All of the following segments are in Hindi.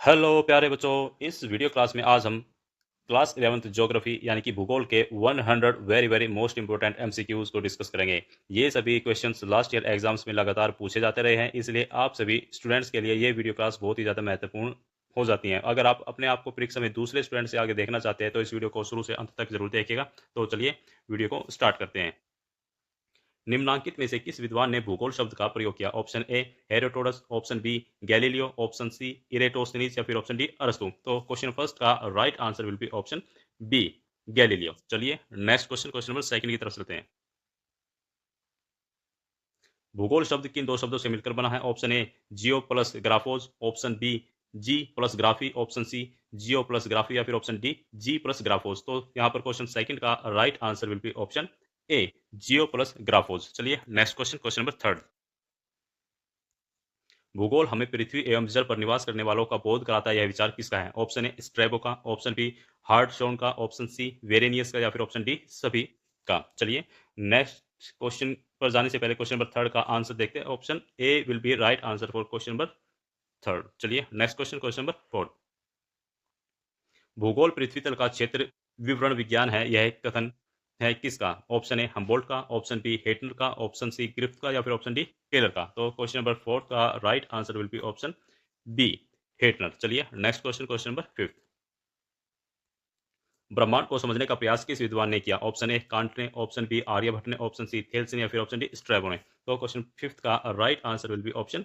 हेलो प्यारे बच्चों, इस वीडियो क्लास में आज हम क्लास 11th ज्योग्राफी यानी कि भूगोल के 100 very very most important MCQs को डिस्कस करेंगे। ये सभी क्वेश्चंस लास्ट ईयर एग्जाम्स में लगातार पूछे जाते रहे हैं, इसलिए आप सभी स्टूडेंट्स के लिए ये वीडियो क्लास बहुत ही ज़्यादा महत्वपूर्ण हो जाती हैं। अगर आप अपने आप को परीक्षा में दूसरे स्टूडेंट से आगे देखना चाहते हैं तो इस वीडियो को शुरू से अंत तक जरूर देखिएगा। तो चलिए वीडियो को स्टार्ट करते हैं। निम्नांकित में से किस विद्वान ने भूगोल शब्द का प्रयोग किया? Option A Herodotus, option B Galileo, option C Eratosthenes या फिर ऑप्शन डी अरस्तु। तो क्वेश्चन फर्स्ट का right answer will be option B Galileo. चलिए next question, question number second की तरफ चलते हैं। भूगोल शब्द किन दो शब्दों से मिलकर बना है? Option A geo plus graphos, option B ge plus graphy, option C geo plus graphy या फिर option D ge plus graphos. तो यहाँ पर क्वेश्चन सेकंड का right answer will be option A geo plus graphos. चलिए next question, question number third. भूगोल हमें पृथ्वी एवं जल पर निवास करने वालों का बोध कराता है, यह विचार किसका है? ऑप्शन ए स्ट्रैबो का, ऑप्शन बी हार्टशॉन का, ऑप्शन सी वेरेनियस का या फिर ऑप्शन डी सभी का। चलिए नेक्स्ट क्वेश्चन पर जाने से पहले क्वेश्चन नंबर थर्ड का आंसर देखते हैं। Option A will be right answer for question number third. चलिए next question, question number fourth. भूगोल पृथ्वी तल का क्षेत्र विवरण विज्ञान है, यह कथन है किसका? ऑप्शन ए हम्बोल्ट का, ऑप्शन बी हेटनर का, ऑप्शन सी ग्रिफ्थ का या फिर ऑप्शन डी टेलर का। तो क्वेश्चन नंबर फोर्थ का right answer will be option B Hettner. चलिए next question, question number fifth. ब्रह्मांड को समझने का प्रयास किस विद्वान ने किया? ऑप्शन ए कांट ने, ऑप्शन बी आर्यभट्ट ने, ऑप्शन सी थेल्स ने या फिर ऑप्शन डी स्ट्रैबो ने। तो क्वेश्चन फिफ्थ का right answer will be option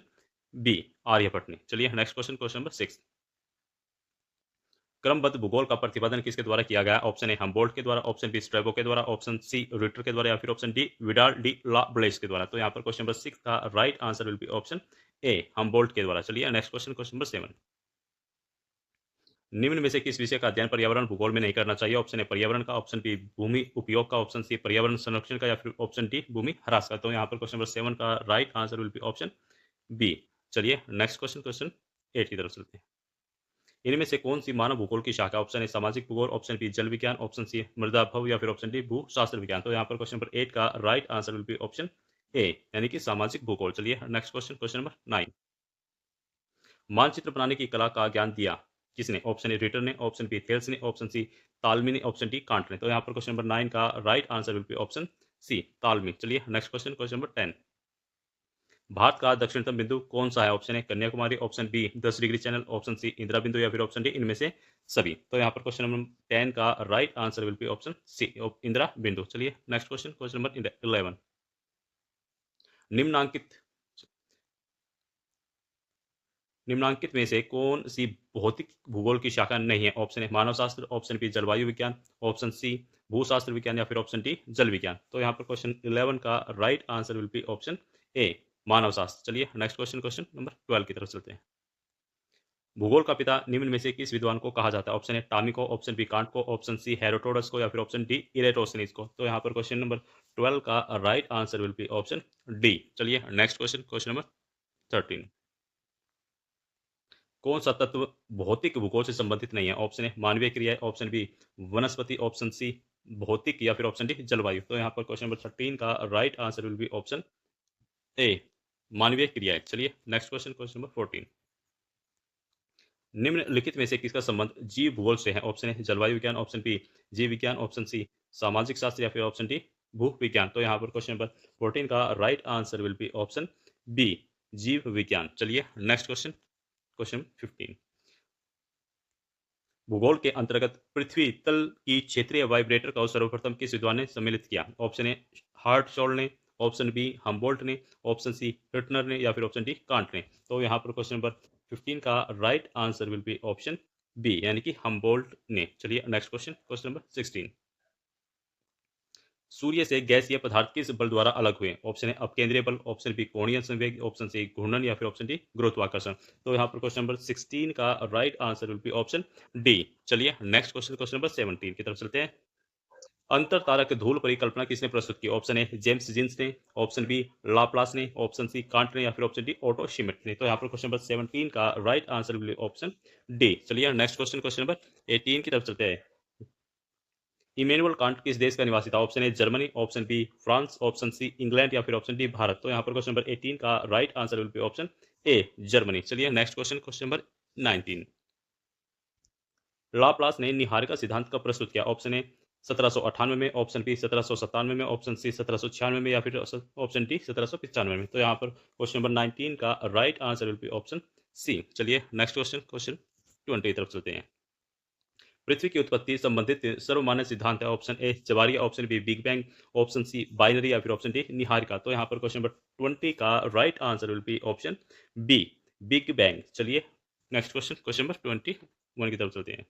B Aryabhata ने। चलिए next question, question number six. क्रमबद्ध भूगोल का प्रतिपादन किसके द्वारा किया गया? ऑप्शन ए हम्बोल्ट के द्वारा, ऑप्शन बी स्ट्रैबो के द्वारा, ऑप्शन सी रिटर के द्वारा या फिर ऑप्शन डी विडाल डी ला ब्लेस के द्वारा। तो यहाँ पर क्वेश्चन नंबर सिक्स का right answer will be option A Humboldt के द्वारा। चलिए next question, question number seven. निम्न में से किस विषय का अध्ययन पर्यावरण भूगोल में नहीं करना चाहिए? ऑप्शन ए पर्यावरण का, ऑप्शन बी भूमि उपयोग का, ऑप्शन सी पर्यावरण संरक्षण का या फिर ऑप्शन डी भूमि ह्रास का। तो यहाँ पर क्वेश्चन नंबर सेवन का right answer will be option B. चलिए नेक्स्ट क्वेश्चन, क्वेश्चन एट की तरफ चलते हैं। इनमें से कौन सी मानव भूगोल की शाखा? ऑप्शन ए सामाजिक भूगोल, ऑप्शन बी जल विज्ञान, ऑप्शन सी मृदा भव या फिर ऑप्शन डी भूशास्त्र विज्ञान। तो यहाँ पर क्वेश्चन नंबर 8 का right answer will be option ए यानी कि सामाजिक भूगोल। चलिए नेक्स्ट क्वेश्चन, क्वेश्चन नंबर 9। मानचित्र बनाने की कला का ज्ञान दिया किसने? ऑप्शन ए रिटर ने, ऑप्शन बी थेल्स ने, ऑप्शन सी तालमी ने, ऑप्शन डी कांट ने। तो यहाँ पर क्वेश्चन नंबर 9 का right answer will be option C तालमी। चलिए next question, question number 10। Bharat का दक्षिणतम बिंदु कौन सा है? Option A Kanyakumari, option B 10 degree channel, option C Indira बिंदु या फिर ऑप्शन डी इनमें से सभी। तो यहाँ पर क्वेश्चन नंबर 10 का right answer will be option C Indira बिंदु। चलिए नेक्स्ट क्वेश्चन, क्वेश्चन नंबर 11। निम्नांकित निम्नांकित में से कौन सी भौतिक भूगोल की शाखा नहीं है? ऑप्शन ए मानव शास्त्र, ऑप्शन बी जलवायु विज्ञान, ऑप्शन सी भूशास्त्र विज्ञान या फिर ऑप्शन डी जल विज्ञान। तो यहाँ पर क्वेश्चन 11 का right answer will be option A मानव शास्त्र। चलिए नेक्स्ट क्वेश्चन, क्वेश्चन नंबर 12 की तरफ चलते हैं। भूगोल का पिता निम्न में से किस विद्वान को कहा जाता है? ऑप्शन ए टामी को, ऑप्शन बी कांट को, ऑप्शन सी हेरोडोटस को या फिर ऑप्शन डी इरेटोस्थनीज को। तो यहाँ पर क्वेश्चन नंबर 12 का right answer will be option D. चलिए नेक्स्ट क्वेश्चन, क्वेश्चन नंबर 13। कौन सा तत्व भौतिक भूगोल से संबंधित नहीं है? ऑप्शन ए मानवीय क्रिया, ऑप्शन बी वनस्पति, ऑप्शन सी भौतिक या फिर ऑप्शन डी जलवायु। तो यहाँ पर क्वेश्चन नंबर 13 का right answer will be option ए मानवीय क्रिया। चलिए नेक्स्ट क्वेश्चन, क्वेश्चन नंबर 14। निम्नलिखित में से किसका संबंध जीव भूगोल से है? ऑप्शन ए जलवायु विज्ञान, ऑप्शन बी जीव विज्ञान, ऑप्शन सी सामाजिक शास्त्र या फिर ऑप्शन डी भू विज्ञान। तो यहाँ पर क्वेश्चन नंबर 14 का right answer will be option B जीव विज्ञान। चलिए नेक्स्ट क्वेश्चन, क्वेश्चन 15। भूगोल के अंतर्गत पृथ्वी तल की क्षेत्रीय वाइब्रेटर का सर्वप्रथम किस विद्वान ने सम्मिलित किया? ऑप्शन ए हार्टशॉल ने, ऑप्शन बी हम्बोल्ट ने, ऑप्शन सी हिटनर ने या फिर ऑप्शन डी कांट ने। तो यहाँ पर क्वेश्चन नंबर 15 का right answer will be option B यानी कि हम्बोल्ट ने। चलिए नेक्स्ट क्वेश्चन, क्वेश्चन नंबर 16। सूर्य से गैसीय पदार्थ किस बल द्वारा अलग हुए? ऑप्शन ए अपकेंद्रीय बल, ऑप्शन बी कोणीय संवेग, ऑप्शन सी घूर्णन या फिर ऑप्शन डी गुरुत्वाकर्षण। तो यहाँ पर क्वेश्चन नंबर 16 का right answer will be option D. चलिए नेक्स्ट क्वेश्चन, क्वेश्चन नंबर 17 की तरफ चलते हैं। अंतर तारक धूल परिकल्पना किसने प्रस्तुत की? ऑप्शन ए जेम्स जीन्स ने, ऑप्शन बी लाप्लास ने, ऑप्शन सी कांट ने या फिर ऑप्शन डी ऑटो शिमिट ने। तो यहाँ पर क्वेश्चन नंबर 17 का right answer will be option D. चलिए नेक्स्ट क्वेश्चन, क्वेश्चन नंबर 18 की तरफ चलते हैं। इमेनुअल कांट किस देश का निवासी था? Option A Germany, option B France, option C England या फिर ऑप्शन डी भारत। तो यहाँ पर क्वेश्चन नंबर 18 का right answer will be option A Germany. चलिए next question, question number 19। Laplace ने निहारिका सिद्धांत का प्रस्तुत किया? ऑप्शन ए 1798 में, ऑप्शन बी 1797 में, ऑप्शन सी 1796 में या फिर ऑप्शन डी 1795 में। तो यहाँ पर क्वेश्चन नंबर 19 का right answer will be option C. चलिए नेक्स्ट क्वेश्चन, क्वेश्चन 20 की तरफ चलते हैं। पृथ्वी की उत्पत्ति संबंधित सर्वमान्य सिद्धांत है? ऑप्शन ए जवारिया, option B big bang, option C binary या फिर ऑप्शन डी निहारिका। तो यहाँ पर क्वेश्चन नंबर 20 का right answer will be option B big bang. चलिए नेक्स्ट क्वेश्चन, क्वेश्चन नंबर 21 की तरफ चलते हैं।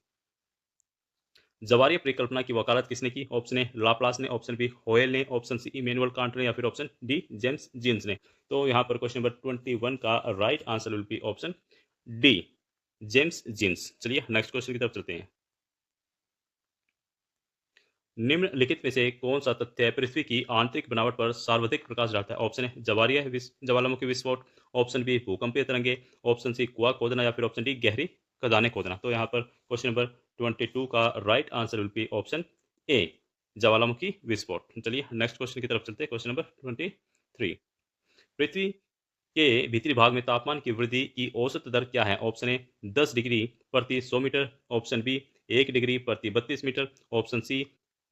जवारिया परिकल्पना की वकालत किसने की? ऑप्शन ए लाप्लास ने, ऑप्शन बी होयल ने, ऑप्शन सी इमैनुअल कांट ने या फिर ऑप्शन डी जेम्स जीन्स ने। तो यहाँ पर क्वेश्चन नंबर 21 का right answer will be option D James Jeans. चलिए नेक्स्ट क्वेश्चन की तरफ चलते हैं। निम्नलिखित में से कौन सा तथ्य पृथ्वी की आंतरिक बनावट पर सर्वाधिक प्रकाश डालता है? ऑप्शन ए ज्वारीय ज्वालामुखी विस्फोट, ऑप्शन बी भूकंपीय तरंगे, ऑप्शन सी कुआं खोदना या फिर ऑप्शन डी गहरी खदानें खोदना। तो यहाँ पर क्वेश्चन नंबर 22 का right answer will be option ए ज्वालामुखी विस्फोट। चलिए नेक्स्ट क्वेश्चन की तरफ चलते हैं, क्वेश्चन नंबर 23। पृथ्वी के भीतरी भाग में तापमान की वृद्धि की औसत दर क्या है? ऑप्शन ए 10 डिग्री प्रति 100 मीटर, ऑप्शन बी 1 डिग्री प्रति 32 मीटर, ऑप्शन सी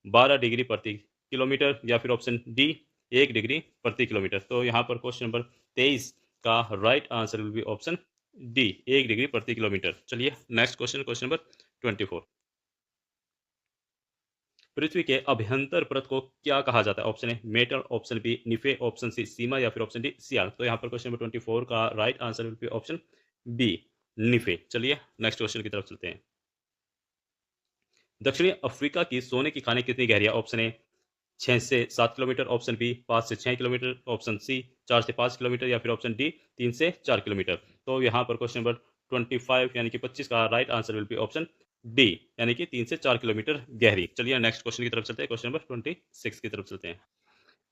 12 डिग्री प्रति किलोमीटर या फिर ऑप्शन डी 1 डिग्री प्रति किलोमीटर। तो यहाँ पर क्वेश्चन नंबर 23 का right answer will be option D 1 degree प्रति किलोमीटर। चलिए नेक्स्ट क्वेश्चन, क्वेश्चन नंबर 24। पृथ्वी के अभ्यंतर परत को क्या कहा जाता है? Option A metal, option B nife, option C sima या फिर ऑप्शन डी सियाल। तो यहाँ पर क्वेश्चन नंबर 24 का right answer will be option B nife. चलिए नेक्स्ट क्वेश्चन की तरफ चलते हैं। दक्षिणी अफ्रीका की सोने की खानी कितनी गहरी है? ऑप्शन ए 6 से 7 किलोमीटर, ऑप्शन बी 5 से 6 किलोमीटर, ऑप्शन सी 4 से 5 किलोमीटर या फिर ऑप्शन डी 3 से 4 किलोमीटर। तो यहाँ पर क्वेश्चन नंबर 25 यानी कि 25 का right answer will be option D यानी कि 3 से 4 किलोमीटर गहरी। चलिए नेक्स्ट क्वेश्चन की तरफ चलते हैं, क्वेश्चन नंबर 26 की तरफ चलते हैं।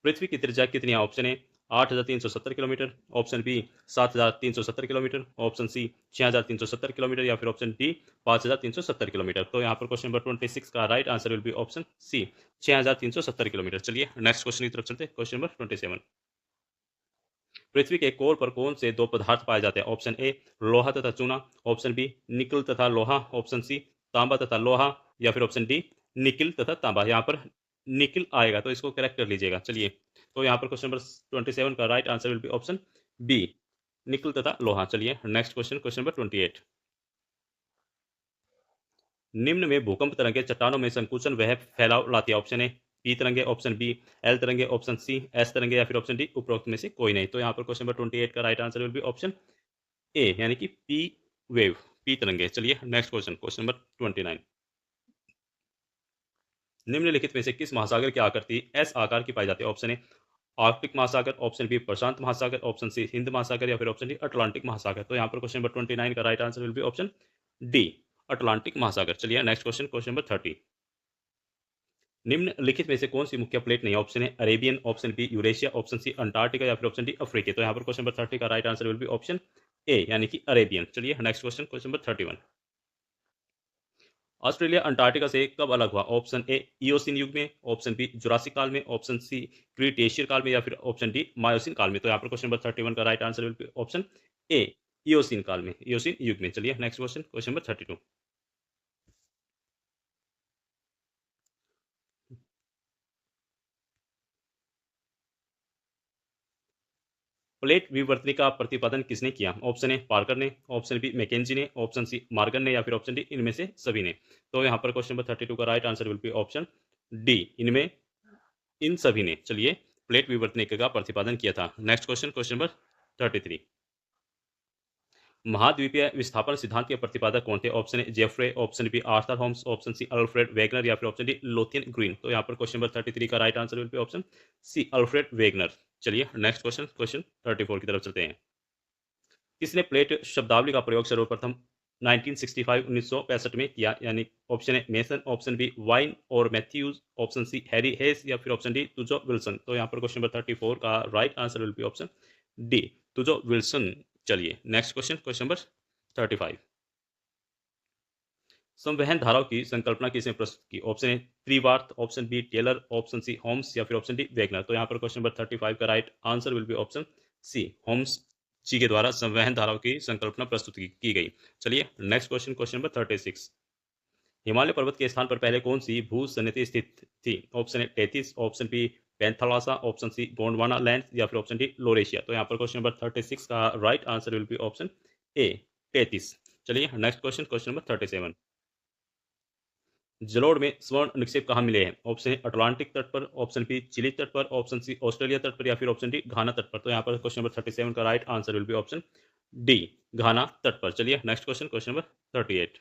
पृथ्वी की त्रिज्या कितनी है? Option A 8,370 kilometre, option B 7,370 kilometre, option C 6,370 kilometre या फिर ऑप्शन डी 5,370 किलोमीटर। तो यहाँ पर क्वेश्चन नंबर 26 का right answer will be option C 6,370 kilometre. चलिए नेक्स्ट क्वेश्चन की तरफ चलते हैं, क्वेश्चन नंबर 27। पृथ्वी के कोर पर कौन से दो पदार्थ पाए जाते हैं? ऑप्शन ए लोहा तथा चूना, ऑप्शन बी निकल तथा लोहा, ऑप्शन सी तांबा तथा लोहा या फिर ऑप्शन डी निकिल तथा तांबा। यहाँ पर निकिल आएगा तो इसको करेक्ट कर लीजिएगा। चलिए तो यहाँ पर क्वेश्चन नंबर 27 का right answer will be option B nickel तथा लोहा। चलिए नेक्स्ट क्वेश्चन, क्वेश्चन नंबर 28। निम्न में भूकंप तरंगे चट्टानों में संकुचन वह फैलाव लाती है? ऑप्शन ए पी तरंगे, ऑप्शन बी एल तरंगे, ऑप्शन सी एस तरंगे या फिर ऑप्शन डी उपरोक्त में से कोई नहीं। तो यहाँ पर क्वेश्चन नंबर 28 का right answer will be option ए यानी कि पी वेव, पी तरंगे। चलिए नेक्स्ट क्वेश्चन, क्वेश्चन नंबर 29। निम्नलिखित में से किस महासागर की आकृति एस आकार की पाई जाती है? ऑप्शन ए आर्कटिक महासागर, ऑप्शन बी प्रशांत महासागर, ऑप्शन सी हिंद महासागर या फिर ऑप्शन डी अटलांटिक महासागर। तो यहाँ पर क्वेश्चन नंबर 29 का right answer will be option D Atlantic महासागर। चलिए नेक्स्ट क्वेश्चन, क्वेश्चन नंबर 30। निम्नलिखित में से कौन सी मुख्य प्लेट नहीं है? Option A Arabian, option B Eurasia, option C Antarctica या फिर ऑप्शन डी अफ्रीका। तो यहाँ पर क्वेश्चन नंबर 30 का right answer will be option ए यानी कि अरेबियन। चलिए next question, question number 31। Australia Antarctica से कब अलग हुआ? ऑप्शन ए इयोसिन युग में, ऑप्शन बी जुरासिक काल में, ऑप्शन सी क्रीटेशियर काल में या फिर ऑप्शन डी मायोसिन काल में। तो यहाँ पर क्वेश्चन नंबर 31 का right answer will be option A Eocene काल में, इयोसिन युग में। चलिए next question, question number 32। Plate विवर्तनी का प्रतिपादन किसने किया? ऑप्शन ए पार्कर ने, ऑप्शन बी मैकेंजी ने, ऑप्शन सी मार्गन ने या फिर ऑप्शन डी इनमें से सभी ने। तो यहाँ पर क्वेश्चन नंबर 32 का right answer will be option D इनमें इन सभी ने। चलिए प्लेट विवर्तनिक का प्रतिपादन किया था। Next question, question number 33। महाद्वीपीय विस्थापन सिद्धांत के प्रतिपादक कौन थे? Option A Jeffrey, option B Arthur Holmes, option C Alfred Wegener या फिर ऑप्शन डी लोथियन ग्रीन। तो यहाँ पर क्वेश्चन नंबर 33 का right answer will be option C Alfred Wegener. चलिए नेक्स्ट क्वेश्चन, क्वेश्चन 34 की तरफ चलते हैं। किसने प्लेट शब्दावली का प्रयोग सर्वप्रथम 1965 में किया? यानी option A Mason, option B Vine और Matthews, option C Harry Hess या फिर ऑप्शन डी तुजो विल्सन। तो यहाँ पर क्वेश्चन नंबर 34 का right answer will be option D Tuzo Wilson. चलिए नेक्स्ट क्वेश्चन, क्वेश्चन नंबर 35। संवहन धाराओं की संकल्पना किसने प्रस्तुत की? Option A Trewartha, option B Taylor, option C Holmes या फिर ऑप्शन डी वेगनर। तो यहाँ पर क्वेश्चन नंबर 35 का right answer will be option C Holmes ji के द्वारा संवहन धाराओं की संकल्पना प्रस्तुत की गई। चलिए next question, question number 36। Himalaya पर्वत के स्थान पर पहले कौन सी भूसन्यति स्थित थी? Option A Tethys, option B Panthalassa, option C Gondwana land या फिर ऑप्शन डी लोरेशिया। तो यहाँ पर क्वेश्चन नंबर 36 का right answer will be option A Tethys. चलिए नेक्स्ट क्वेश्चन, क्वेश्चन नंबर 37। जलोढ़ में स्वर्ण निक्षेप कहाँ मिले हैं? ऑप्शन ए अटलांटिक तट पर, ऑप्शन बी चिली तट पर, ऑप्शन सी ऑस्ट्रेलिया तट पर या फिर ऑप्शन डी घाना तट पर। तो यहाँ पर क्वेश्चन नंबर 37 का right answer will be option D Ghana तट पर। चलिए नेक्स्ट क्वेश्चन, क्वेश्चन नंबर 38।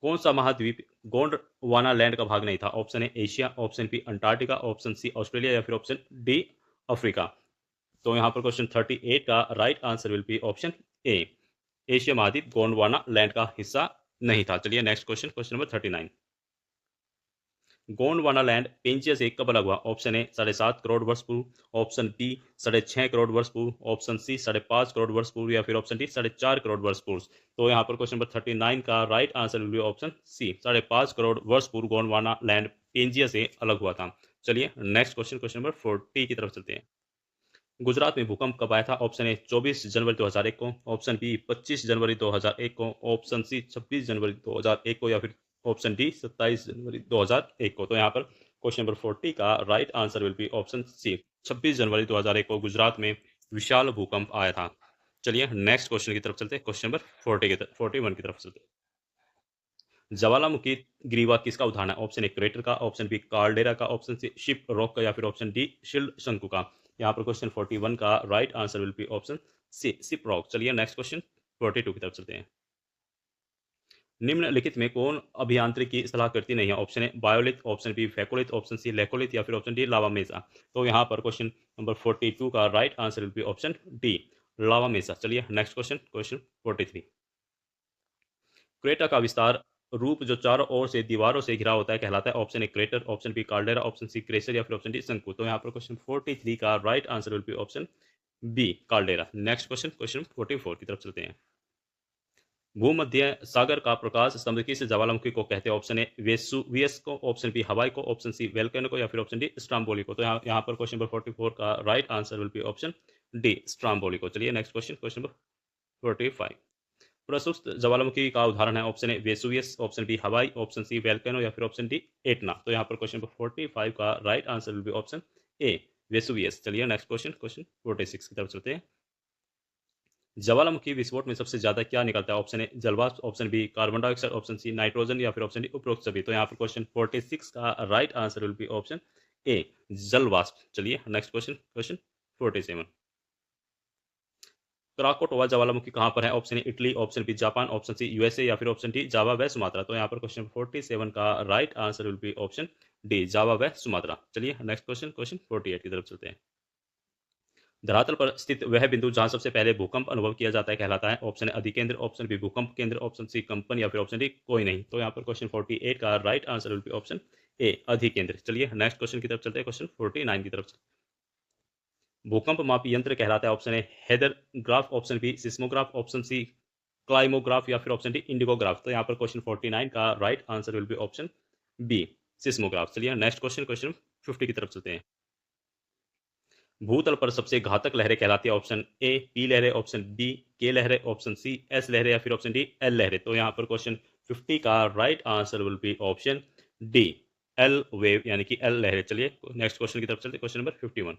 कौन सा महाद्वीप गोंडवाना लैंड का भाग नहीं था? Option A Asia, option B Antarctica, option C Australia या फिर ऑप्शन डी अफ्रीका। तो यहाँ पर क्वेश्चन 38 का right answer will be option A Asia महाद्वीप गोंडवाना लैंड का हिस्सा नहीं था। चलिए next question, question number 39। Gondwana land Pangaea से कब अलग हुआ? ऑप्शन ए 7.5 करोड़ वर्ष पूर्व, ऑप्शन बी 6.5 करोड़ वर्ष पूर्व, ऑप्शन सी 5.5 करोड़ वर्ष पूर्व या फिर ऑप्शन डी 4.5 करोड़ वर्ष पूर्व। तो यहाँ पर क्वेश्चन नंबर 39 का right answer will be option C 5.5 crore वर्ष पूर्व गोंडवाना लैंड पेंचिया से अलग हुआ था। चलिए नेक्स्ट क्वेश्चन, क्वेश्चन नंबर 40 की तरफ चलते हैं। गुजरात में भूकंप कब आया था? ऑप्शन ए 24 जनवरी 2001 को, ऑप्शन बी 25 जनवरी 2001 को, ऑप्शन सी 26 जनवरी 2001 को या फिर ऑप्शन डी 27 जनवरी 2001 को। तो यहाँ पर क्वेश्चन नंबर 40 का right answer will be option C 26 जनवरी 2001 को गुजरात में विशाल भूकंप आया था। चलिए नेक्स्ट क्वेश्चन की तरफ चलते हैं, क्वेश्चन नंबर 41 की तरफ चलते हैं। ज्वालामुखी ग्रीवा किसका उदाहरण है? ऑप्शन ए क्रेटर का, ऑप्शन बी कार्डेरा का, ऑप्शन सी शिप रॉक का या फिर ऑप्शन डी शिल्ड शंकु का। यहाँ पर क्वेश्चन 41 का right answer will be option C ship rock. चलिए नेक्स्ट क्वेश्चन 42 की तरफ चलते हैं। निम्नलिखित में कौन अभियांत्रिकी की सलाह करती नहीं है? Option A batholith, option B phacolith, option C laccolith या फिर ऑप्शन डी लावा मेसा। तो यहाँ पर क्वेश्चन नंबर 42 का right answer will be option D lava mesa. चलिए नेक्स्ट क्वेश्चन, क्वेश्चन 43। क्रेटा का विस्तार रूप जो चारों ओर से दीवारों से घिरा होता है कहलाता है? Option A crater, option B caldera, option C क्रेसर या फिर ऑप्शन डी शंकु। तो यहाँ पर क्वेश्चन 43 का right answer will be option B caldera. Next question, question 44 की तरफ चलते हैं। भूमध्य सागर का प्रकाश स्तंभ किस ज्वालामुखी को कहते हैं? ऑप्शन ए वेसुवियस को, ऑप्शन बी हवाई को, ऑप्शन सी वेल्केनो को या फिर ऑप्शन डी स्ट्राम्बोली को। तो यहाँ पर क्वेश्चन नंबर 44 का right answer will be option D Stromboli को। चलिए नेक्स्ट क्वेश्चन, क्वेश्चन नंबर 45। प्रस्तुत ज्वालामुखी का उदाहरण है? Option A Vesuvius, option B Hawaii, option C volcano या फिर ऑप्शन डी एटना। तो यहाँ पर क्वेश्चन नंबर 45 का right answer will be option A Vesuvius. चलिए नेक्स्ट क्वेश्चन, क्वेश्चन 46 की तरफ चलते हैं। ज्वालामुखी विस्फोट में सबसे ज्यादा क्या निकलता है? ऑप्शन ए जलवाष्प, option B carbon dioxide, option C nitrogen या फिर ऑप्शन डी उपरोक्त सभी। तो यहाँ पर क्वेश्चन 46 का right answer will be option A जलवाष्प। चलिए नेक्स्ट क्वेश्चन, क्वेश्चन 47। क्राकोटोवा ज्वालामुखी कहाँ पर है? Option A Italy, option B Japan, option C USA या फिर ऑप्शन डी जावा व सुमात्रा। तो यहाँ पर क्वेश्चन 47 का right answer will be option D Java व सुमात्रा। चलिए नेक्स्ट क्वेश्चन, क्वेश्चन 48 की तरफ चलते हैं। धरातल पर स्थित वह बिंदु जहां सबसे पहले भूकंप अनुभव किया जाता है कहलाता है? ऑप्शन ए अधिकेंद्र, ऑप्शन बी भूकंप केंद्र, ऑप्शन सी कंपन या फिर ऑप्शन डी कोई नहीं। तो यहाँ पर क्वेश्चन 48 का right answer will be option A अधिकेंद्र। चलिए नेक्स्ट क्वेश्चन की तरफ चलते हैं, क्वेश्चन 49 की तरफ। भूकंप मापी यंत्र कहलाता है? Option A hythergraph, option B seismograph, option C climograph या फिर ऑप्शन डी इंडिगोग्राफ। तो यहाँ पर क्वेश्चन 49 का right answer will be option B seismograph. चलिए नेक्स्ट क्वेश्चन, क्वेश्चन 50 की तरफ चलते हैं। भूतल पर सबसे घातक लहरें कहलाती है? ऑप्शन ए पी लहरें, ऑप्शन बी के लहरें, ऑप्शन सी एस लहरें या फिर ऑप्शन डी एल लहरें। तो यहाँ पर क्वेश्चन 50 का right answer will be option D L wave यानी कि एल लहरें। चलिए नेक्स्ट क्वेश्चन की तरफ चलते हैं, क्वेश्चन नंबर 51।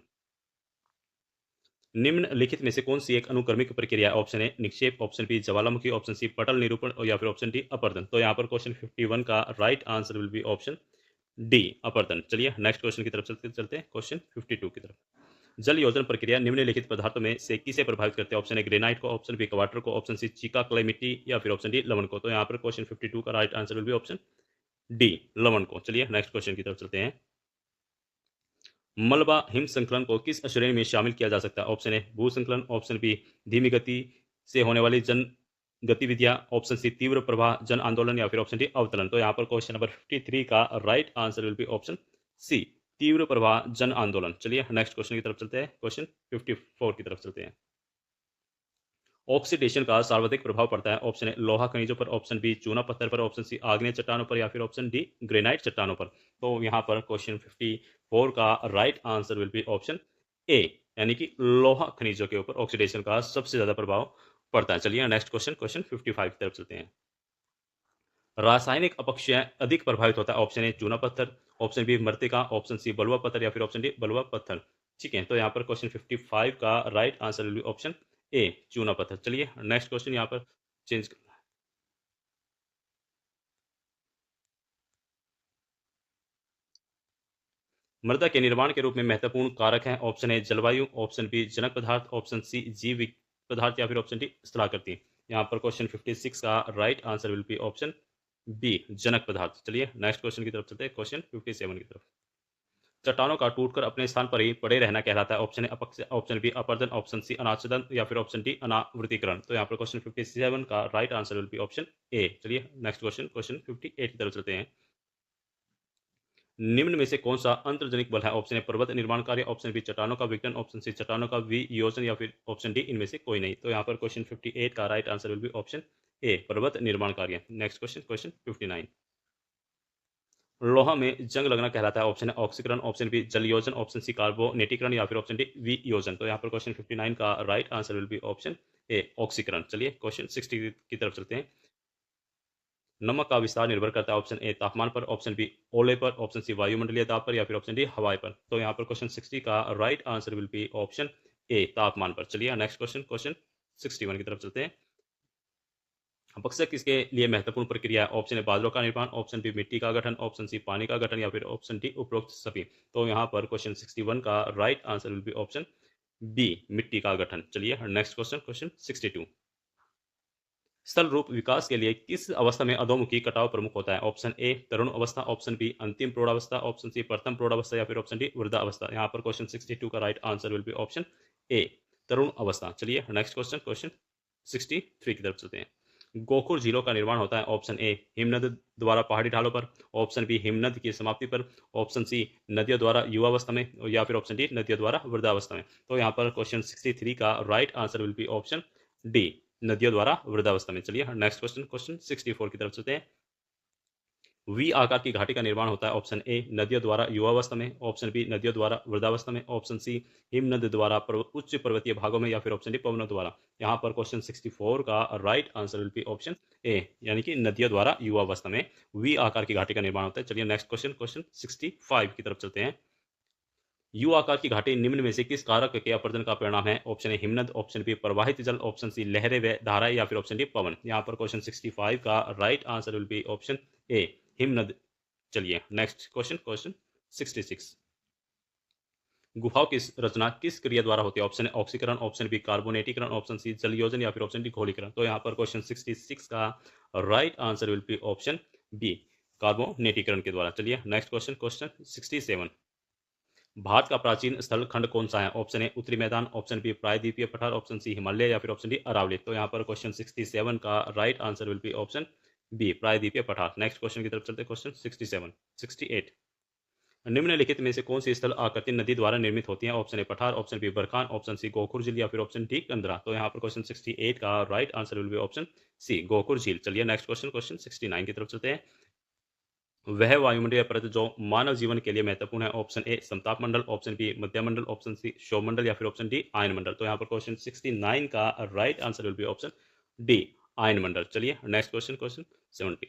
निम्नलिखित में से कौन सी एक अनुक्रमिक प्रक्रिया है? ऑप्शन ए निक्षेप, ऑप्शन बी ज्वालामुखी, ऑप्शन सी पटल निरूपण और या फिर ऑप्शन डी अपरदन। तो यहाँ पर क्वेश्चन 51 का right answer will be option D अपरदन। चलिए नेक्स्ट क्वेश्चन की तरफ चलते हैं, क्वेश्चन 52 की तरफ। जल योजन प्रक्रिया निम्नलिखित पदार्थों में से किसे प्रभावित करते हैं? ऑप्शन ए ग्रेनाइट को, ऑप्शन बी क्वार्टर को, ऑप्शन सी चीका क्ले मिट्टी या फिर ऑप्शन डी लवण को। तो यहाँ पर क्वेश्चन 52 का right answer will be option D लवण को। चलिए नेक्स्ट क्वेश्चन की तरफ चलते हैं। मलबा हिम संकलन को किस श्रेणी में शामिल किया जा सकता है? ऑप्शन ए भू संकलन, ऑप्शन बी धीमी गति से होने वाली जन गतिविधियां, ऑप्शन सी तीव्र प्रवाह जन आंदोलन या फिर ऑप्शन डी अवतरण। तो यहाँ पर क्वेश्चन नंबर 53 का right answer will be option C तीव्र प्रवाह जन आंदोलन। चलिए नेक्स्ट क्वेश्चन की तरफ चलते हैं, क्वेश्चन 54 की तरफ चलते हैं। ऑक्सीडेशन का सर्वाधिक प्रभाव पड़ता है? ऑप्शन ए लोहा खनिजों पर, ऑप्शन बी चूना पत्थर पर, ऑप्शन सी आग्नेय चट्टानों पर या फिर ऑप्शन डी ग्रेनाइट चट्टानों पर। तो यहाँ पर क्वेश्चन 54 का right answer will be option ए यानी कि लोहा खनिजों के ऊपर ऑक्सीडेशन का सबसे ज्यादा प्रभाव पड़ता है। चलिए नेक्स्ट क्वेश्चन, क्वेश्चन 55 की तरफ चलते हैं। रासायनिक अपक्षय अधिक प्रभावित होता है? ऑप्शन ए चूना पत्थर, ऑप्शन बी मृतिका, ऑप्शन सी बलुआ पत्थर या फिर ऑप्शन डी बलुआ पत्थर। ठीक है, तो यहाँ पर क्वेश्चन 55 का right answer will be option ए चूना पत्थर। चलिए नेक्स्ट क्वेश्चन यहाँ पर चेंज। मृदा के निर्माण के रूप में महत्वपूर्ण कारक हैं? ऑप्शन ए जलवायु, ऑप्शन बी जनक पदार्थ, ऑप्शन सी जीव पदार्थ या फिर ऑप्शन डी स्थलाकृति। यहाँ पर क्वेश्चन 56 का right answer will be option B जनक पदार्थ। चलिए नेक्स्ट क्वेश्चन की तरफ चलते हैं, क्वेश्चन 57 की तरफ। चट्टानों का टूटकर अपने स्थान पर ही पड़े रहना कहलाता है? ऑप्शन ए अपक्षय, ऑप्शन बी अपरदन, ऑप्शन सी अनाच्छादन या फिर ऑप्शन डी अनावृतीकरण। तो यहाँ पर क्वेश्चन 57 का right answer will be option ए। चलिए नेक्स्ट क्वेश्चन, क्वेश्चन 58 की तरफ चलते हैं। निम्न में से कौन सा अंतर्जनिक बल है? ऑप्शन ए पर्वत निर्माण कार्य, ऑप्शन बी चट्टानों का विघटन, ऑप्शन सी चट्टानों का वियोजन या फिर ऑप्शन डी इनमें से कोई नहीं। तो यहाँ पर क्वेश्चन 58 का right answer will be option ए पर्वत निर्माण कार्य। Next question, question 59। लोहा में जंग लगना कहलाता है? ऑप्शन है ऑक्सीकरण, ऑप्शन बी जल योजन, ऑप्शन सी कार्बोनेटीकरण या फिर ऑप्शन डी वियोजन। तो यहाँ पर क्वेश्चन 59 का right answer will be option ए ऑक्सीकरण। चलिए क्वेश्चन 60 की तरफ चलते हैं। नमक का विस्तार निर्भर करता है? ऑप्शन ए तापमान पर, ऑप्शन बी ओले पर, ऑप्शन सी वायुमंडलीय दाब पर या फिर ऑप्शन डी हवाई पर। तो यहाँ पर क्वेश्चन 60 का right answer will be option ए तापमान पर। चलिए नेक्स्ट क्वेश्चन, क्वेश्चन 61 की तरफ चलते हैं। अपक्षय किसके लिए महत्वपूर्ण प्रक्रिया है? ऑप्शन ए बादलों का निर्माण, ऑप्शन बी मिट्टी का गठन, ऑप्शन सी पानी का गठन या फिर ऑप्शन डी उपरोक्त सभी। तो यहाँ पर क्वेश्चन 61 का right answer will be option B मिट्टी का गठन। चलिए नेक्स्ट क्वेश्चन, क्वेश्चन 62। स्थल रूप विकास के लिए किस अवस्था में अधोमुखी कटाव प्रमुख होता है? ऑप्शन ए तरुण अवस्था, ऑप्शन बी अंतिम प्रौढ़ावस्था, ऑप्शन सी प्रथम प्रौढ़ावस्था या फिर ऑप्शन डी वृद्धावस्था। यहाँ पर क्वेश्चन 62 का right answer will be option A तरुण अवस्था। चलिए नेक्स्ट क्वेश्चन, क्वेश्चन 63 की तरफ चलते हैं। गोखुर झीलों का निर्माण होता है? ऑप्शन ए हिमनद द्वारा पहाड़ी ढालों पर, ऑप्शन बी हिमनद की समाप्ति पर, ऑप्शन सी नदियों द्वारा युवावस्था में या फिर ऑप्शन डी नदियों द्वारा वृद्धावस्था में। तो यहाँ पर क्वेश्चन 63 का right answer will be option D नदियों द्वारा वृद्धावस्था में। चलिए नेक्स्ट क्वेश्चन, क्वेश्चन 64 की तरफ चलते हैं। वी आकार की घाटी का निर्माण होता है? ऑप्शन ए नदियों द्वारा युवावस्था में, ऑप्शन बी नदियों द्वारा वृद्धावस्था में, ऑप्शन सी हिमनद द्वारा उच्च पर्वतीय भागों में या फिर ऑप्शन डी पवनों द्वारा। यहाँ पर क्वेश्चन 64 का right answer will be option ए यानी कि नदियों द्वारा युवावस्था में वी आकार की घाटी का निर्माण होता है। चलिए नेक्स्ट क्वेश्चन, क्वेश्चन 65 की तरफ चलते हैं। यू आकार की घाटी निम्न में से किस कारक के अपरदन का परिणाम है? ऑप्शन ए हिमनद, ऑप्शन बी प्रवाहित जल, ऑप्शन सी लहरें व धाराएं या फिर ऑप्शन डी पवन। यहाँ पर क्वेश्चन 65 का right answer will be option ए हिमनद। चलिए नेक्स्ट क्वेश्चन, क्वेश्चन 66। गुफाओं की रचना किस क्रिया द्वारा होती है? ऑप्शन ए ऑक्सीकरण, ऑप्शन बी कार्बोनेटीकरण, ऑप्शन सी जल योजन या फिर ऑप्शन डी घोलीकरण। तो यहाँ पर क्वेश्चन 66 का right answer will be option B कार्बोनेटीकरण के द्वारा। चलिए नेक्स्ट क्वेश्चन, क्वेश्चन 67। भारत का प्राचीन स्थल खंड कौन सा है? ऑप्शन ए उत्तरी मैदान, ऑप्शन बी प्रायद्वीपीय पठार, ऑप्शन सी हिमालय या फिर ऑप्शन डी अरावली। तो यहाँ पर क्वेश्चन 67 का right answer will be option B प्रायद्वीपीय पठार। नेक्स्ट क्वेश्चन की तरफ चलते हैं, क्वेश्चन 67, 68। निम्नलिखित में से कौन सी स्थल आकृति नदी द्वारा निर्मित होती है? ऑप्शन ए पठार, option B barchan, option C गोखुर झील या फिर ऑप्शन डी कंदरा। तो यहाँ पर क्वेश्चन 68 का right answer will be option C गोखुर झील। चलिए नेक्स्ट क्वेश्चन, क्वेश्चन 69 की तरफ चलते हैं। वह वायुमंडलीय परत जो मानव जीवन के लिए महत्वपूर्ण है? ऑप्शन ए समताप मंडल, ऑप्शन बी मध्यमंडल, ऑप्शन सी क्षोभमंडल या फिर ऑप्शन डी आयन मंडल। तो यहाँ पर क्वेश्चन 69 का right answer will be option D आयन मंडल। चलिए नेक्स्ट क्वेश्चन, क्वेश्चन 70।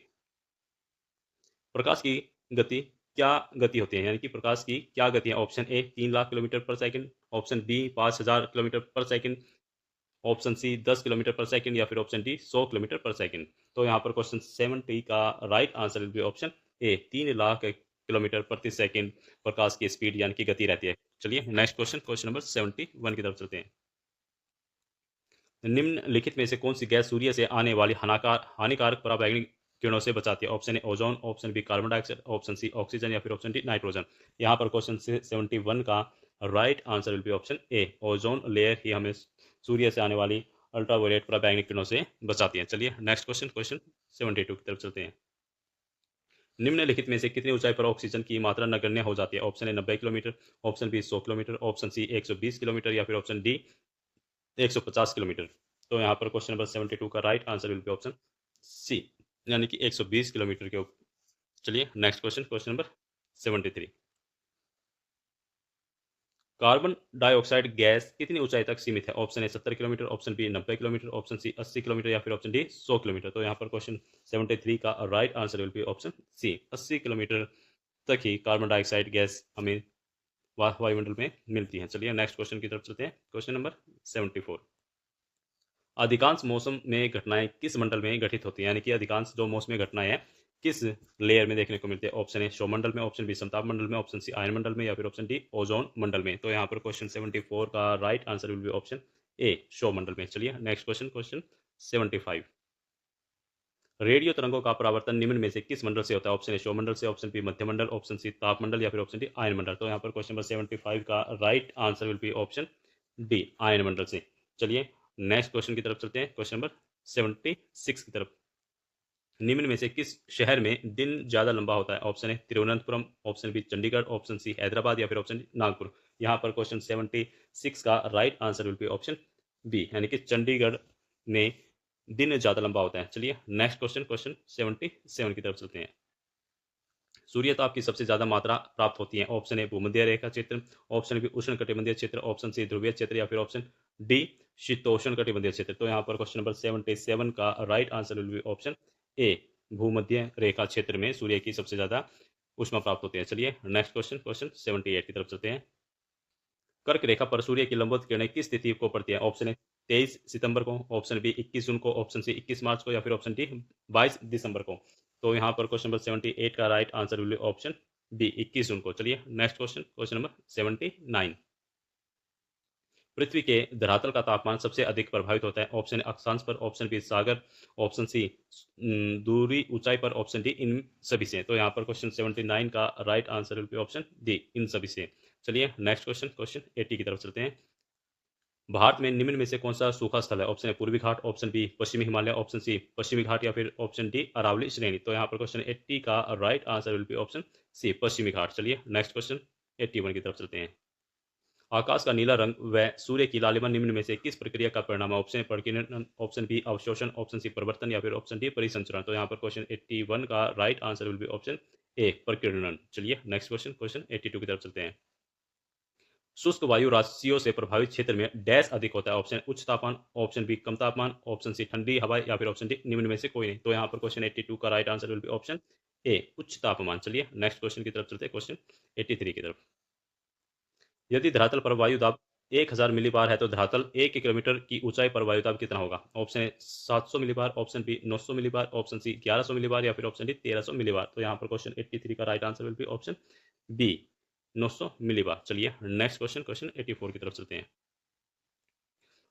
प्रकाश की गति क्या गति होती है, यानी कि प्रकाश की क्या गति है? ऑप्शन ए 3 लाख किलोमीटर पर सेकंड, ऑप्शन बी 5000 किलोमीटर पर सेकंड, ऑप्शन सी 10 किलोमीटर पर सेकंड या फिर ऑप्शन डी 100 किलोमीटर पर सेकंड। तो यहाँ पर क्वेश्चन 70 का right answer will be option A 3 lakh kilometre प्रति सेकंड प्रकाश की स्पीड यानी कि गति रहती है। चलिए नेक्स्ट क्वेश्चन, क्वेश्चन नंबर 71 की तरफ चलते हैं। निम्नलिखित में से कौन सी गैस सूर्य से आने वाली हानिकारक पराबैंगनी किरणों से बचाती है? Option A ozone, option B carbon dioxide, option C oxygen या फिर ऑप्शन डी नाइट्रोजन। यहाँ पर क्वेश्चन 71 का right answer will be option A ozone layer ही हमें सूर्य से आने वाली अल्ट्रावायलेट पराबैंगनी किरणों से बचाती है। चलिए नेक्स्ट क्वेश्चन, क्वेश्चन 72 की तरफ चलते हैं। निम्नलिखित में से कितनी ऊंचाई पर ऑक्सीजन की मात्रा नगण्य हो जाती है? Option A 90 kilometre, option B 100 kilometre, option C 120 kilometre या फिर ऑप्शन डी 150 किलोमीटर। तो यहाँ पर क्वेश्चन नंबर 72 का right answer will be option C यानी कि 120 किलोमीटर के ऊपर। चलिए next question, question number 73। Carbon dioxide gas कितनी ऊंचाई तक सीमित है? Option A 70 kilometre, option B 90 kilometre, option C 80 kilometre या फिर ऑप्शन डी 100 किलोमीटर। तो यहाँ पर क्वेश्चन 73 का right answer will be option C, 80 kilometre तक ही कार्बन डाइऑक्साइड गैस हमें वायुमंडल में मिलती है। चलिए नेक्स्ट क्वेश्चन की तरफ चलते हैं। Question number 74। अधिकांश मौसम में घटनाएं किस मंडल में घटित होती हैं? यानी कि अधिकांश जो मौसमी घटनाएं हैं किस लेयर में देखने को मिलती है? ऑप्शन ए सौरमंडल में, ऑप्शन बी समताप मंडल में, ऑप्शन सी आयन मंडल में या फिर ऑप्शन डी ओजोन मंडल में। तो यहाँ पर क्वेश्चन 74 का right answer will be option A, सौरमंडल में। चलिए नेक्स्ट क्वेश्चन, क्वेश्चन 75। रेडियो तरंगों का परावर्तन निम्न में से किस मंडल से होता है? ऑप्शन ए सौरमंडल से, ऑप्शन बी मध्य मंडल, ऑप्शन सी ताप मंडल या फिर ऑप्शन डी आयन मंडल। तो यहाँ पर क्वेश्चन नंबर 75 का right answer will be option D, आयन मंडल से। चलिए नेक्स्ट क्वेश्चन की तरफ चलते हैं। क्वेश्चन नंबर 76 की तरफ। निम्न में से किस शहर में दिन ज्यादा लंबा होता है? Option A Thiruvananthapuram, option B Chandigarh, option C Hyderabad या फिर ऑप्शन डी नागपुर। यहाँ पर क्वेश्चन 76 का right answer will be option B, यानी कि चंडीगढ़ में दिन ज्यादा लंबा होता है। चलिए नेक्स्ट क्वेश्चन, क्वेश्चन 77 की तरफ चलते हैं। सूर्यताप की सबसे ज्यादा मात्रा प्राप्त होती है? ऑप्शन ए भूमध्य रेखा क्षेत्र, ऑप्शन बी उष्ण कटिबंधीय क्षेत्र, ऑप्शन सी ध्रुवीय क्षेत्र या फिर ऑप्शन डी शीतोष्ण कटिबंधीय क्षेत्र। तो यहाँ पर क्वेश्चन नंबर 77 का right answer will be option ए, भूमध्य रेखा क्षेत्र में सूर्य की सबसे ज्यादा ऊष्मा प्राप्त होती है। चलिए नेक्स्ट क्वेश्चन, क्वेश्चन 78 की तरफ चलते हैं। कर्क रेखा पर सूर्य की लंबवत किरणें किस तिथि को पड़ती है? ऑप्शन ए 23 सितंबर को, ऑप्शन बी 21 जून को, ऑप्शन सी 21 मार्च को या फिर ऑप्शन डी 22 दिसंबर को। तो यहाँ पर क्वेश्चन नंबर 78 का right answer will be option B, 21 जून को। चलिए नेक्स्ट क्वेश्चन, क्वेश्चन नंबर 79। पृथ्वी के धरातल का तापमान सबसे अधिक प्रभावित होता है? ऑप्शन ए अक्षांश पर, ऑप्शन बी सागर, ऑप्शन सी दूरी ऊंचाई पर, ऑप्शन डी इन सभी से। तो यहाँ पर क्वेश्चन 79 का right answer will be option D, इन सभी से। चलिए नेक्स्ट क्वेश्चन, क्वेश्चन 80 की तरफ चलते हैं। भारत में निम्न में से कौन सा सूखा स्थल है? ऑप्शन ए पूर्वी घाट, ऑप्शन बी पश्चिमी हिमालय, ऑप्शन सी पश्चिमी घाट या फिर ऑप्शन डी अरावली श्रेणी। तो यहाँ पर क्वेश्चन 80 का right answer will be option C, पश्चिमी घाट। चलिए नेक्स्ट क्वेश्चन 81 की तरफ चलते हैं। आकाश का नीला रंग व सूर्य की लालिमा निम्न में से किस प्रक्रिया का परिणाम है? ऑप्शन ए प्रकीर्णन, ऑप्शन बी अवशोषण, ऑप्शन सी परिवर्तन या फिर ऑप्शन डी परिसंचरण। तो यहाँ पर क्वेश्चन 81 का right answer will be option A, प्रकीर्णन। चलिए नेक्स्ट क्वेश्चन, क्वेश्चन 82 की तरफ चलते हैं। शुष्क वायु राशियों से प्रभावित क्षेत्र में डैश अधिक होता है? ऑप्शन उच्च तापमान, ऑप्शन बी कम तापमान, ऑप्शन सी ठंडी हवा या फिर ऑप्शन डी निम्न में से कोई नहीं। तो यहाँ पर क्वेश्चन 82 का right answer will be option ए, उच्च तापमान। चलिए नेक्स्ट क्वेश्चन की तरफ चलते हैं, क्वेश्चन 83 की तरफ। यदि धरातल पर वायु दाब 1000 मिलीबार है तो धरातल 1 किलोमीटर की ऊंचाई पर वायु दाब कितना होगा? Option A 700 millibar, option B 900 millibar, option C 1100 millibar या फिर ऑप्शन डी 1300 मिलीबार। तो यहाँ पर क्वेश्चन 83 का right answer will be option B, 900 millibar. चलिए नेक्स्ट क्वेश्चन, क्वेश्चन 84 की तरफ चलते हैं।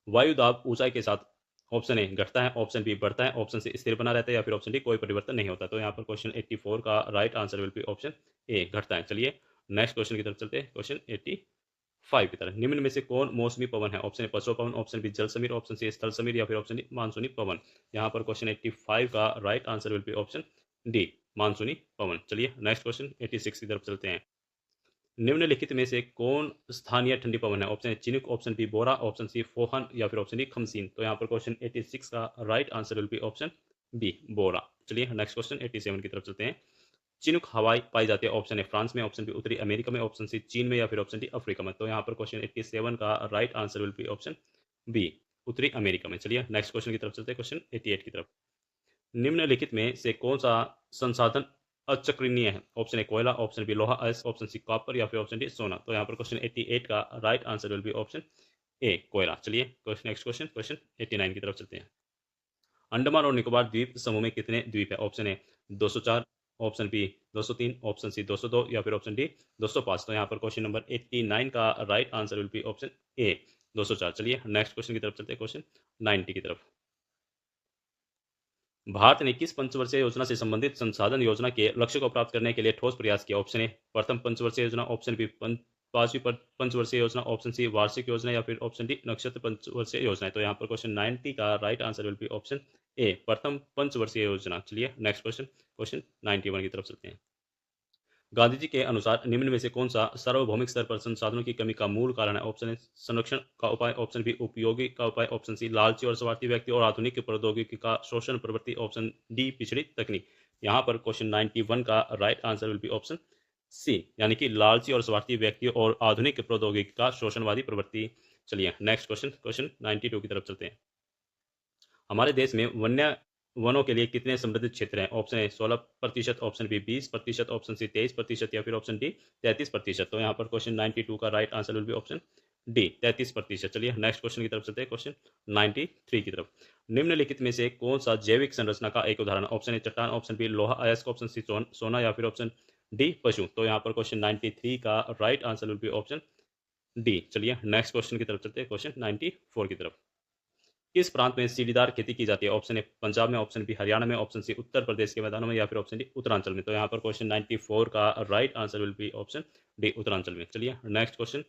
वायु दाब ऊंचाई के साथ ऑप्शन ए घटता है, ऑप्शन बी बढ़ता है, ऑप्शन सी स्थिर बना रहता है या फिर ऑप्शन डी कोई परिवर्तन नहीं होता। तो यहाँ पर क्वेश्चन 84 का right answer will be option ए, घटता है। चलिए नेक्स्ट क्वेश्चन की तरफ चलते हैं, क्वेश्चन 85 की तरफ। निम्न में से कौन मौसमी पवन है? ऑप्शन ए पश्चिम पवन, ऑप्शन बी जल समीर, ऑप्शन सी स्थल समीर या फिर ऑप्शन डी मानसूनी पवन। यहाँ पर क्वेश्चन 85 का right answer will be option D, मानसूनी पवन। चलिए नेक्स्ट क्वेश्चन 86 की तरफ चलते हैं। निम्नलिखित में से कौन स्थानीय ठंडी पवन है? Option A chinook, option B bora, option C foehn या फिर ऑप्शन डी खमसीन। तो यहाँ पर क्वेश्चन 86 का right answer will be option B, bora. चलिए नेक्स्ट क्वेश्चन 87 की तरफ चलते हैं। चिनुक हवाई पाई जाती है? ऑप्शन ए फ्रांस में, ऑप्शन बी उत्तरी अमेरिका में, ऑप्शन सी चीन में या फिर ऑप्शन डी अफ्रीका में। तो यहाँ पर क्वेश्चन 87 का right answer will be option B, उत्तरी अमेरिका में। चलिए नेक्स्ट क्वेश्चन की तरफ चलते हैं, क्वेश्चन 88 की तरफ। निम्नलिखित में से कौन सा संसाधन अचक्रणीय है? ऑप्शन ए कोयला, ऑप्शन बी लोहा अयस्क, ऑप्शन सी कॉपर या फिर ऑप्शन डी सोना। तो यहाँ पर क्वेश्चन 88 का right answer will be option ए, कोयला। चलिए नेक्स्ट क्वेश्चन, क्वेश्चन 89 की तरफ चलते हैं। अंडमान और निकोबार द्वीप समूह में कितने द्वीप है? Option A 204, option B 203, option C 202 या फिर ऑप्शन डी 205। तो यहाँ पर क्वेश्चन नंबर 89 का right answer will be option A, 204। चलिए नेक्स्ट क्वेश्चन की तरफ चलते हैं, क्वेश्चन 90 की तरफ। भारत ने किस पंचवर्षीय योजना से संबंधित संसाधन योजना के लक्ष्य को प्राप्त करने के लिए ठोस प्रयास किया? ऑप्शन ए प्रथम पंचवर्षीय योजना, ऑप्शन बी पांचवी पंचवर्षीय योजना, ऑप्शन सी वार्षिक योजना या फिर ऑप्शन डी नक्षत्र पंचवर्षीय योजना। तो यहाँ पर क्वेश्चन 90 का right answer will be option ए, प्रथम पंचवर्षीय योजना। चलिए नेक्स्ट क्वेश्चन, क्वेश्चन 91 की तरफ चलते हैं। गांधी जी के अनुसार निम्न में से कौन सा सार्वभौमिक स्तर पर संसाधनों की कमी का मूल कारण है? ऑप्शन ए संरक्षण का उपाय, ऑप्शन बी उपयोगी का उपाय, ऑप्शन सी लालची और स्वार्थी व्यक्ति और आधुनिक प्रौद्योगिकी का शोषण प्रवृत्ति, ऑप्शन डी पिछड़ी तकनीक। यहाँ पर क्वेश्चन 91 का right answer will be option C यानी कि लालची और स्वार्थी व्यक्ति और आधुनिक प्रौद्योगिकी का शोषणवादी प्रवृत्ति। चलिए नेक्स्ट क्वेश्चन 92 की तरफ चलते हैं। हमारे देश में वनों के लिए कितने संबंधित क्षेत्र हैं? Option A 16%, option B 20%, option C 23% या फिर ऑप्शन डी 33%। तो यहाँ पर क्वेश्चन 92 का right answer will be option D 33%। चलिए नेक्स्ट क्वेश्चन की तरफ चलते हैं, क्वेश्चन 93 की तरफ। निम्नलिखित में से कौन सा जैविक संरचना का एक उदाहरण? ऑप्शन ए चट्टान, ऑप्शन बी लोहा अयस्क, ऑप्शन सी सोना या फिर ऑप्शन डी पशु। तो यहाँ पर क्वेश्चन 93 का right answer will be option D. चलिए नेक्स्ट क्वेश्चन की तरफ चलते हैं, क्वेश्चन 94 की तरफ। किस प्रांत में सीढ़ीदार खेती की जाती है? ऑप्शन ए पंजाब में, ऑप्शन बी हरियाणा में, ऑप्शन सी उत्तर प्रदेश के मैदानों में या फिर ऑप्शन डी उत्तरांचल में। तो यहाँ पर क्वेश्चन 94 का right answer will be option D Uttaranchal में। चलिए नेक्स्ट क्वेश्चन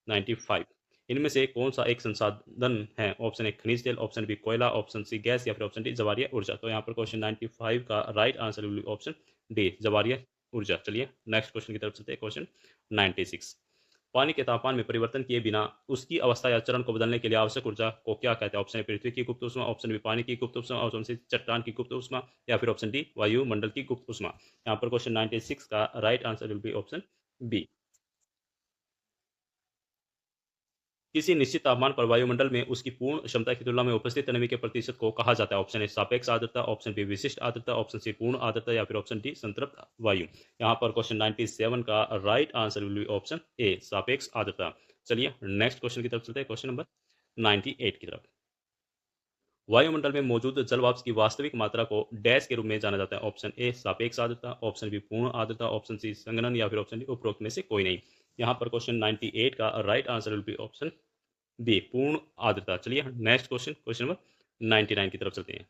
95। इनमें से कौन सा एक संसाधन है? ऑप्शन ए खनिज तेल, ऑप्शन बी कोयला, ऑप्शन सी गैस या फिर ऑप्शन डी जवारिया ऊर्जा। तो यहाँ पर क्वेश्चन 95 का right answer will be option D Jawaria ऊर्जा। चलिए नेक्स्ट क्वेश्चन की तरफ चलते हैं, क्वेश्चन 96। पानी के तापमान में परिवर्तन किए बिना उसकी अवस्था या चरण को बदलने के लिए आवश्यक ऊर्जा को क्या कहते हैं? ऑप्शन ए पृथ्वी की गुप्त ऊष्मा, ऑप्शन बी पानी की गुप्त ऊष्मा, ऑप्शन सी चट्टान की गुप्त ऊष्मा या फिर ऑप्शन डी वायुमंडल की गुप्त ऊष्मा। यहाँ पर क्वेश्चन 96 का right answer will be option B. किसी निश्चित तापमान पर वायुमंडल में उसकी पूर्ण क्षमता की तुलना में उपस्थित नमी के प्रतिशत को कहा जाता है? ऑप्शन ए सापेक्ष आर्द्रता, ऑप्शन बी विशिष्ट आर्द्रता, ऑप्शन सी पूर्ण आर्द्रता या फिर ऑप्शन डी संतृप्त वायु। यहाँ पर क्वेश्चन 97 का right answer will be option ए सापेक्ष आर्द्रता। चलिए नेक्स्ट क्वेश्चन की तरफ चलते हैं, क्वेश्चन नंबर 98 की तरफ। वायुमंडल में मौजूद जल वाष्प की वास्तविक मात्रा को डैश के रूप में जाना जाता है? ऑप्शन ए सापेक्ष आर्द्रता, ऑप्शन बी पूर्ण आर्द्रता, ऑप्शन सी संघनन या फिर ऑप्शन डी उपरोक्त में से कोई नहीं। यहाँ पर क्वेश्चन 98 का right answer will be option B पूर्ण आर्द्रता। चलिए नेक्स्ट क्वेश्चन नंबर 99 की तरफ चलते हैं।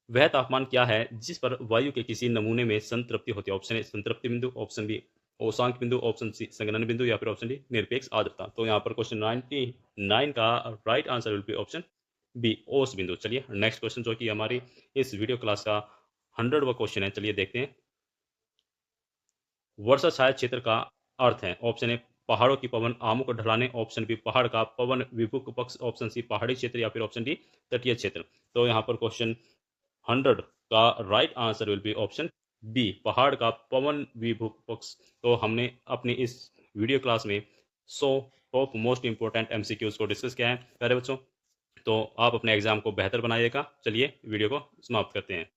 वह तापमान क्या है जिस पर वायु के किसी नमूने में संतृप्ति होती है? ऑप्शन ए संतृप्ति बिंदु, ऑप्शन बी औसांक बिंदु, ऑप्शन सी संघनन बिंदु या फिर ऑप्शन डी निरपेक्ष आर्द्रता। तो यहाँ पर क्वेश्चन 99 का right answer will be option B औस बिंदु। चलिए नेक्स्ट क्वेश्चन जो कि हमारी इस वीडियो क्लास का 100वां क्वेश्चन है, चलिए देखते हैं। वर्षा छाया क्षेत्र का अर्थ है? ऑप्शन ए पहाड़ों की पवन आमुक ढलाने, ऑप्शन बी पहाड़ का पवन विभुक पक्ष, ऑप्शन सी पहाड़ी क्षेत्र या फिर ऑप्शन डी तटीय क्षेत्र। तो यहाँ पर क्वेश्चन 100 का right answer will be option B पहाड़ का पवन विभुक पक्ष। तो हमने अपनी इस वीडियो क्लास में 100 टॉप मोस्ट इंपोर्टेंट एमसीक्यूज को डिस्कस किया है प्यारे बच्चों। तो आप अपने एग्जाम को बेहतर बनाइएगा। चलिए वीडियो को समाप्त करते हैं।